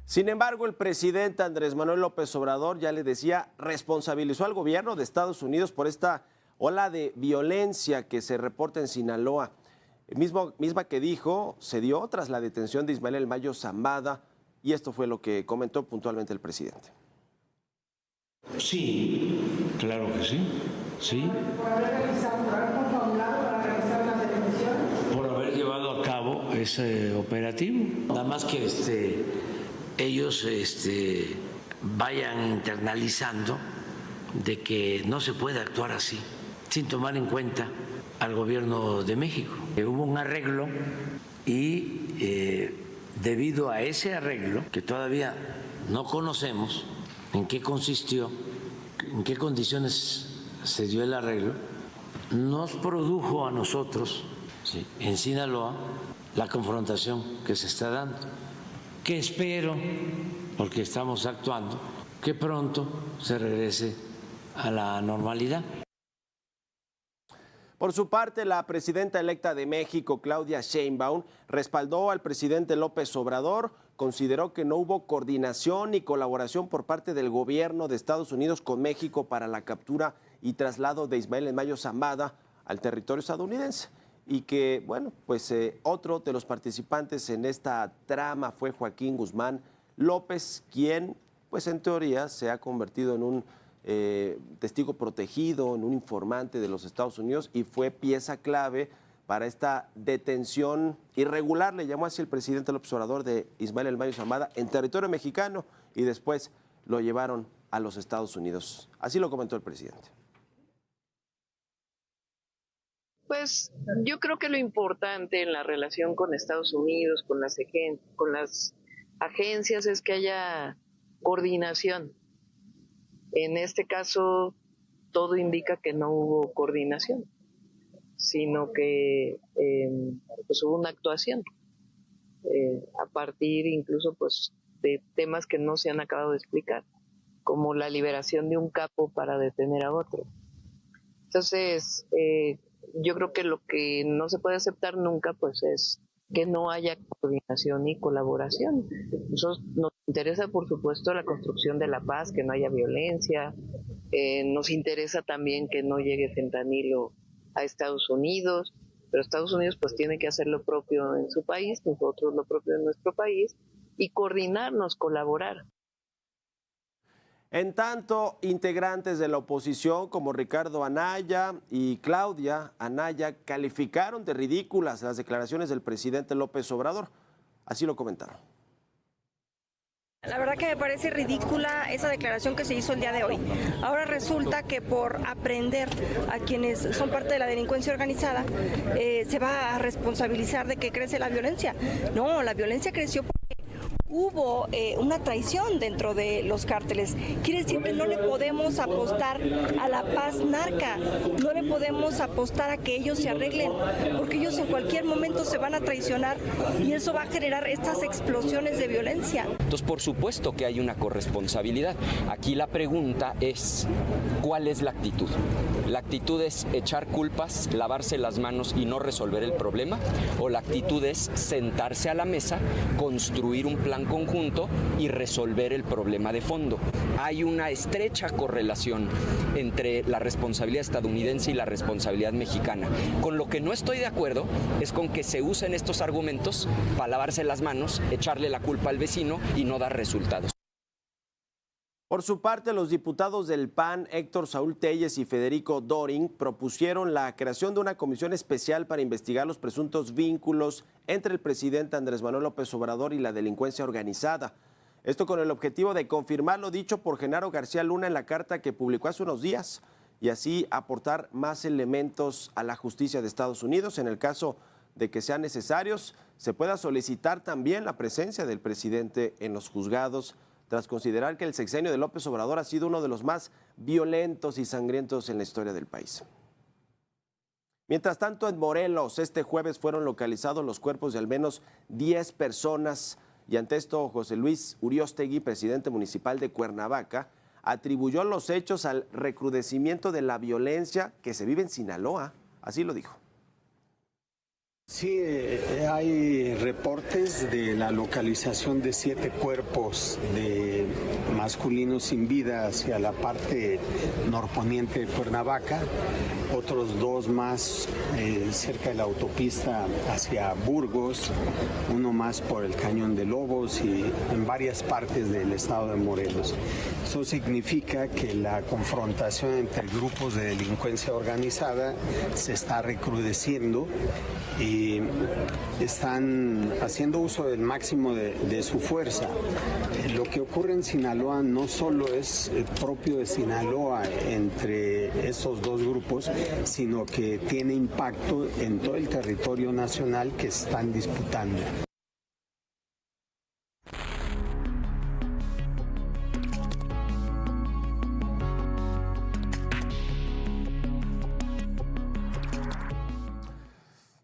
Sin embargo, el presidente Andrés Manuel López Obrador, ya le decía, responsabilizó al gobierno de Estados Unidos por esta ola de violencia que se reporta en Sinaloa. Misma que dijo, se dio tras la detención de Ismael El Mayo Zambada, y esto fue lo que comentó puntualmente el presidente. Sí, claro que sí, sí. ¿Por haber realizado, por haber confabulado para realizar una detención? Por haber llevado a cabo ese operativo. Nada más que ellos vayan internalizando de que no se puede actuar así, sin tomar en cuenta al gobierno de México. Hubo un arreglo y debido a ese arreglo, que todavía no conocemos en qué consistió, en qué condiciones se dio el arreglo, nos produjo a nosotros, ¿sí?, en Sinaloa, la confrontación que se está dando, que espero, porque estamos actuando, que pronto se regrese a la normalidad. Por su parte, la presidenta electa de México, Claudia Sheinbaum, respaldó al presidente López Obrador, consideró que no hubo coordinación ni colaboración por parte del gobierno de Estados Unidos con México para la captura y traslado de Ismael El Mayo Zambada al territorio estadounidense. Y que, bueno, pues otro de los participantes en esta trama fue Joaquín Guzmán López, quien, pues en teoría, se ha convertido en un testigo protegido, en un informante de los Estados Unidos, y fue pieza clave para esta detención irregular, le llamó así el presidente López Obrador, de Ismael El Mayo Zambada en territorio mexicano, y después lo llevaron a los Estados Unidos. Así lo comentó el presidente. Pues yo creo que lo importante en la relación con Estados Unidos, con las agencias, es que haya coordinación. En este caso, todo indica que no hubo coordinación, sino que pues hubo una actuación a partir incluso pues de temas que no se han acabado de explicar, como la liberación de un capo para detener a otro. Entonces, yo creo que lo que no se puede aceptar nunca pues es que no haya coordinación y colaboración. Nos interesa, por supuesto, la construcción de la paz, que no haya violencia. Nos interesa también que no llegue fentanilo a Estados Unidos, pero Estados Unidos pues tiene que hacer lo propio en su país, nosotros lo propio en nuestro país, y coordinarnos, colaborar. En tanto, integrantes de la oposición como Ricardo Anaya y Claudia Anaya calificaron de ridículas las declaraciones del presidente López Obrador. Así lo comentaron. La verdad que me parece ridícula esa declaración que se hizo el día de hoy. Ahora resulta que por aprender a quienes son parte de la delincuencia organizada, se va a responsabilizar de que crece la violencia. No, la violencia creció porque hubo una traición dentro de los cárteles. Quiere decir que no le podemos apostar a la paz narca, no le podemos apostar a que ellos se arreglen, porque ellos en cualquier momento se van a traicionar y eso va a generar estas explosiones de violencia. Entonces, por supuesto que hay una corresponsabilidad. Aquí la pregunta es, ¿cuál es la actitud? ¿La actitud es echar culpas, lavarse las manos y no resolver el problema? ¿O la actitud es sentarse a la mesa, construir un plan conjunto y resolver el problema de fondo? Hay una estrecha correlación entre la responsabilidad estadounidense y la responsabilidad mexicana. Con lo que no estoy de acuerdo es con que se usen estos argumentos para lavarse las manos, echarle la culpa al vecino y no dar resultados. Por su parte, los diputados del PAN, Héctor Saúl Telles y Federico Doring, propusieron la creación de una comisión especial para investigar los presuntos vínculos entre el presidente Andrés Manuel López Obrador y la delincuencia organizada. Esto con el objetivo de confirmar lo dicho por Genaro García Luna en la carta que publicó hace unos días y así aportar más elementos a la justicia de Estados Unidos. En el caso de que sean necesarios, se pueda solicitar también la presencia del presidente en los juzgados, tras considerar que el sexenio de López Obrador ha sido uno de los más violentos y sangrientos en la historia del país. Mientras tanto, en Morelos, este jueves fueron localizados los cuerpos de al menos 10 personas, y ante esto, José Luis Uriostegui, presidente municipal de Cuernavaca, atribuyó los hechos al recrudecimiento de la violencia que se vive en Sinaloa. Así lo dijo. Sí, hay reportes de la localización de 7 cuerpos de masculinos sin vida hacia la parte norponiente de Cuernavaca, otros 2 más cerca de la autopista hacia Burgos, uno más por el Cañón de Lobos y en varias partes del estado de Morelos. Eso significa que la confrontación entre grupos de delincuencia organizada se está recrudeciendo y están haciendo uso del máximo de su fuerza. Lo que ocurre en Sinaloa no solo es propio de Sinaloa entre esos 2 grupos, sino que tiene impacto en todo el territorio nacional que están disputando.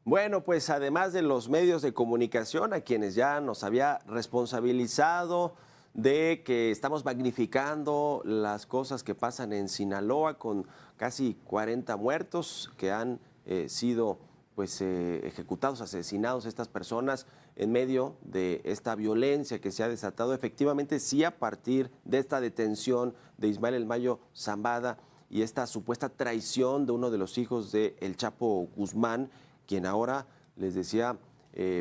Bueno, pues además de los medios de comunicación, a quienes ya nos había responsabilizado de que estamos magnificando las cosas que pasan en Sinaloa con casi 40 muertos que han sido pues ejecutados, asesinados estas personas en medio de esta violencia que se ha desatado efectivamente sí a partir de esta detención de Ismael El Mayo Zambada y esta supuesta traición de uno de los hijos de El Chapo Guzmán, quien ahora, les decía,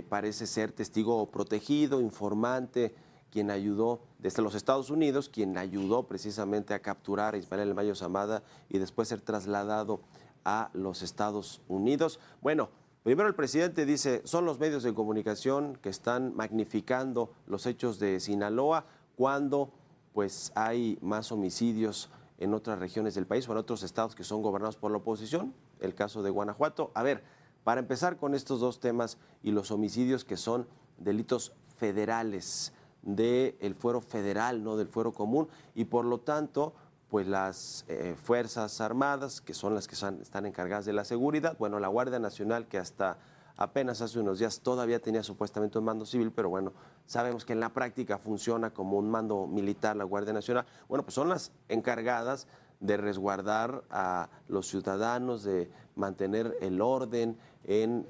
parece ser testigo protegido, informante, quien ayudó desde los Estados Unidos, quien ayudó precisamente a capturar a Ismael El Mayo Zambada y después ser trasladado a los Estados Unidos. Bueno, primero el presidente dice, son los medios de comunicación que están magnificando los hechos de Sinaloa cuando pues hay más homicidios en otras regiones del país o en otros estados que son gobernados por la oposición, el caso de Guanajuato. A ver, para empezar con estos 2 temas y los homicidios que son delitos federales del fuero federal, no del fuero común, y por lo tanto, pues las Fuerzas Armadas, que son las que están encargadas de la seguridad, bueno, la Guardia Nacional, que hasta apenas hace unos días todavía tenía supuestamente un mando civil, pero bueno, sabemos que en la práctica funciona como un mando militar la Guardia Nacional, bueno, pues son las encargadas de resguardar a los ciudadanos, de mantener el orden en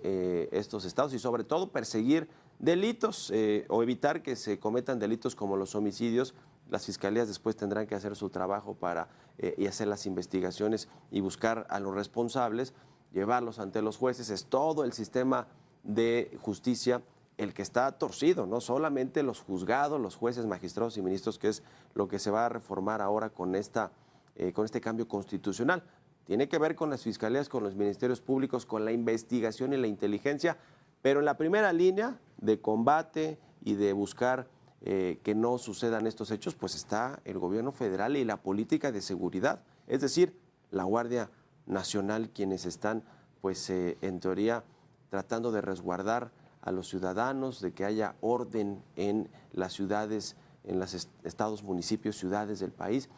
estos estados y sobre todo perseguir delitos o evitar que se cometan delitos como los homicidios. Las fiscalías después tendrán que hacer su trabajo para y hacer las investigaciones y buscar a los responsables, llevarlos ante los jueces. Es todo el sistema de justicia el que está torcido, no solamente los juzgados, los jueces, magistrados y ministros, que es lo que se va a reformar ahora con este cambio constitucional. Tiene que ver con las fiscalías, con los ministerios públicos, con la investigación y la inteligencia, pero en la primera línea de combate y de buscar que no sucedan estos hechos, pues está el gobierno federal y la política de seguridad, es decir, la Guardia Nacional, quienes están, pues en teoría, tratando de resguardar a los ciudadanos, de que haya orden en las ciudades, en los estados, municipios, ciudades del país.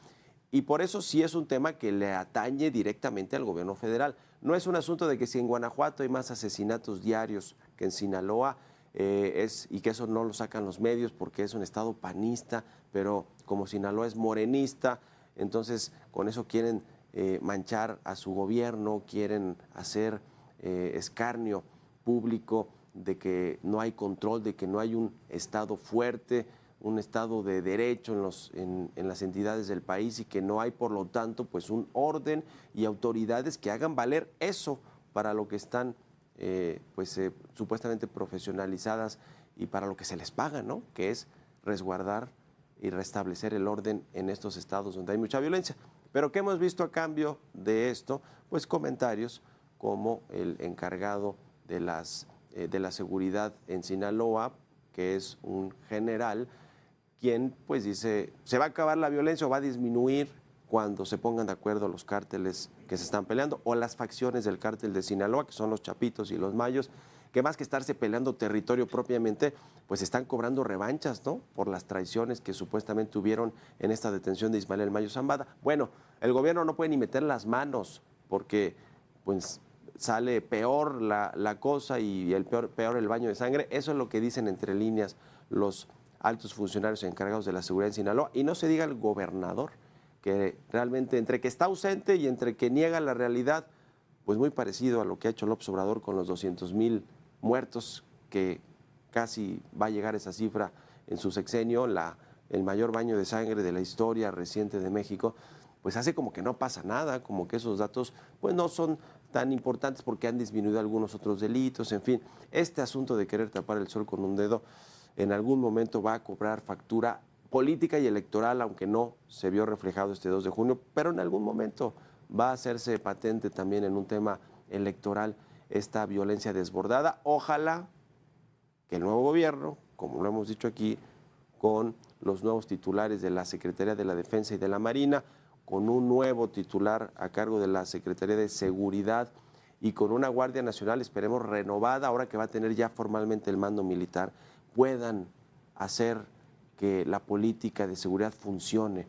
Y por eso sí es un tema que le atañe directamente al gobierno federal. No es un asunto de que si en Guanajuato hay más asesinatos diarios que en Sinaloa, y que eso no lo sacan los medios porque es un estado panista, pero como Sinaloa es morenista, entonces con eso quieren manchar a su gobierno, quieren hacer escarnio público de que no hay control, de que no hay un estado fuerte, un estado de derecho en las entidades del país y que no hay, por lo tanto, pues un orden y autoridades que hagan valer eso para lo que están supuestamente profesionalizadas y para lo que se les paga, ¿no? Que es resguardar y restablecer el orden en estos estados donde hay mucha violencia. Pero ¿qué hemos visto a cambio de esto? Pues comentarios como el encargado de la seguridad en Sinaloa, que es un general, quien pues dice, se va a acabar la violencia o va a disminuir cuando se pongan de acuerdo los cárteles que se están peleando o las facciones del cártel de Sinaloa, que son los Chapitos y los Mayos, que más que estarse peleando territorio propiamente, pues están cobrando revanchas, ¿no? Por las traiciones que supuestamente tuvieron en esta detención de Ismael El Mayo Zambada. Bueno, el gobierno no puede ni meter las manos porque pues sale peor la cosa y peor el baño de sangre. Eso es lo que dicen entre líneas los altos funcionarios encargados de la seguridad en Sinaloa. Y no se diga el gobernador, que realmente entre que está ausente y entre que niega la realidad, pues muy parecido a lo que ha hecho López Obrador con los 200,000 muertos, que casi va a llegar esa cifra en su sexenio, el mayor baño de sangre de la historia reciente de México, pues hace como que no pasa nada, como que esos datos pues no son tan importantes porque han disminuido algunos otros delitos, en fin. Este asunto de querer tapar el sol con un dedo en algún momento va a cobrar factura política y electoral, aunque no se vio reflejado este 2 de junio, pero en algún momento va a hacerse patente también en un tema electoral esta violencia desbordada. Ojalá que el nuevo gobierno, como lo hemos dicho aquí, con los nuevos titulares de la Secretaría de la Defensa y de la Marina, con un nuevo titular a cargo de la Secretaría de Seguridad y con una Guardia Nacional, esperemos, renovada, ahora que va a tener ya formalmente el mando militar, puedan hacer que la política de seguridad funcione,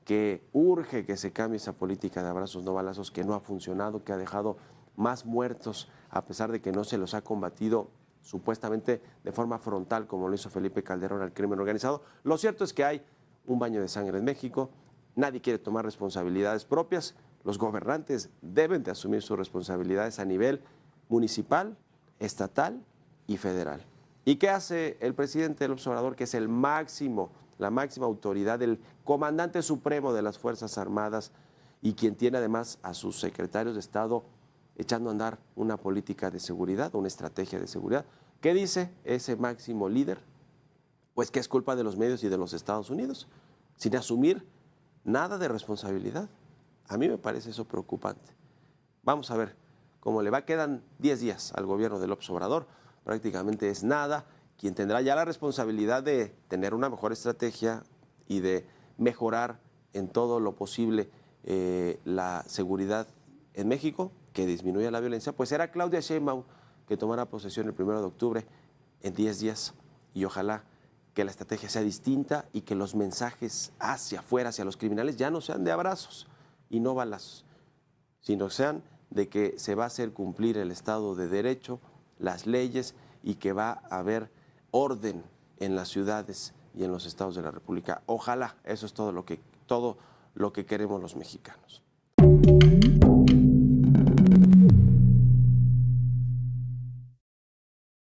que urge que se cambie esa política de abrazos no balazos que no ha funcionado, que ha dejado más muertos, a pesar de que no se los ha combatido supuestamente de forma frontal, como lo hizo Felipe Calderón al crimen organizado. Lo cierto es que hay un baño de sangre en México, nadie quiere tomar responsabilidades propias, los gobernantes deben de asumir sus responsabilidades a nivel municipal, estatal y federal. ¿Y qué hace el presidente López Obrador, que es la máxima autoridad, el comandante supremo de las Fuerzas Armadas y quien tiene además a sus secretarios de Estado echando a andar una política de seguridad, una estrategia de seguridad? ¿Qué dice ese máximo líder? Pues que es culpa de los medios y de los Estados Unidos, sin asumir nada de responsabilidad. A mí me parece eso preocupante. Vamos a ver cómo le va. Quedan 10 días al gobierno de López Obrador, prácticamente es nada. Quien tendrá ya la responsabilidad de tener una mejor estrategia y de mejorar en todo lo posible la seguridad en México, que disminuya la violencia, pues será Claudia Sheinbaum, que tomará posesión el 1 de octubre en 10 días. Y ojalá que la estrategia sea distinta y que los mensajes hacia afuera, hacia los criminales, ya no sean de abrazos y no balazos, sino sean de que se va a hacer cumplir el Estado de Derecho, las leyes, y que va a haber orden en las ciudades y en los estados de la República. Ojalá, eso es todo lo que queremos los mexicanos.